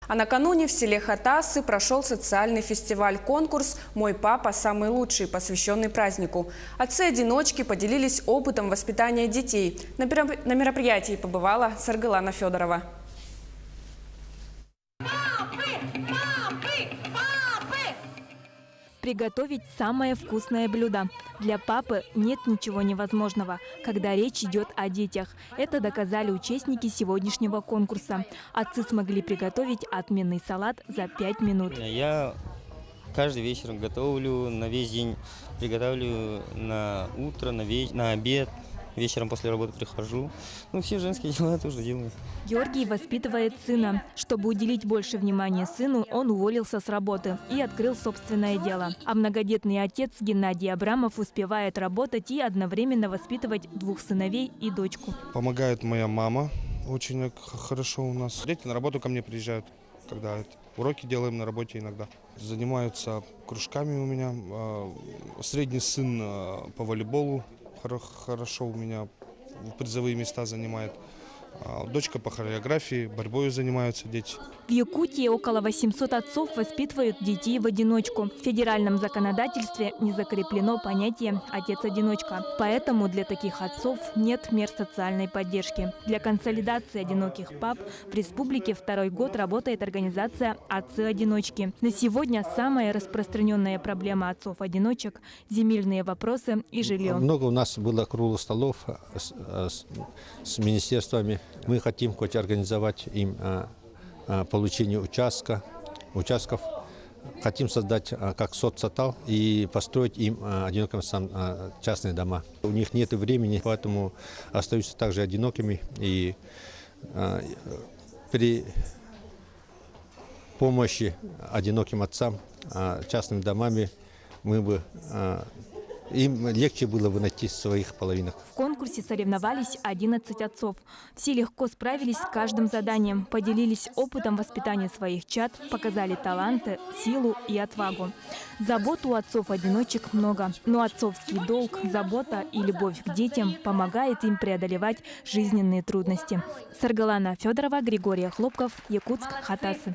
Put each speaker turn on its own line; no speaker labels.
А накануне в селе Хатасы прошел социальный фестиваль-конкурс «Мой папа самый лучший», посвященный празднику. Отцы-одиночки поделились опытом воспитания детей. На мероприятии побывала Саргалана Федорова.
Приготовить самое вкусное блюдо. Для папы нет ничего невозможного, когда речь идет о детях. Это доказали участники сегодняшнего конкурса. Отцы смогли приготовить отменный салат за 5 минут.
Я каждый вечер готовлю на весь день, приготавливаю на утро, на обед. Вечером после работы прихожу. Все женские дела я тоже делаю.
Георгий воспитывает сына. Чтобы уделить больше внимания сыну, он уволился с работы и открыл собственное дело. А многодетный отец Геннадий Абрамов успевает работать и одновременно воспитывать 2 сыновей и дочку.
Помогает моя мама. Очень хорошо у нас. Дети на работу ко мне приезжают, когда уроки делаем на работе иногда. Занимаются кружками у меня. Средний сын по волейболу хорошо у меня призовые места занимает. Дочка по хореографии, борьбой занимаются дети.
В Якутии около 800 отцов воспитывают детей в одиночку. В федеральном законодательстве не закреплено понятие «отец-одиночка». Поэтому для таких отцов нет мер социальной поддержки. Для консолидации одиноких пап в республике 2-й год работает организация «Отцы-одиночки». На сегодня самая распространенная проблема отцов-одиночек – земельные вопросы и жилье.
Много у нас было круглых столов с министерствами. Мы хотим хоть организовать им получение участков. Хотим создать как соцсотал и построить им одиноким частные дома. У них нет времени, поэтому остаются также одинокими. И при помощи одиноким отцам частными домами им легче было бы найти своих половинок.
В конкурсе соревновались 11 отцов. Все легко справились с каждым заданием, поделились опытом воспитания своих чад, показали таланты, силу и отвагу. Забот у отцов-одиночек много, но отцовский долг, забота и любовь к детям помогает им преодолевать жизненные трудности. Саргалана Федорова, Григорий Хлопков, Якутск, Хатасы.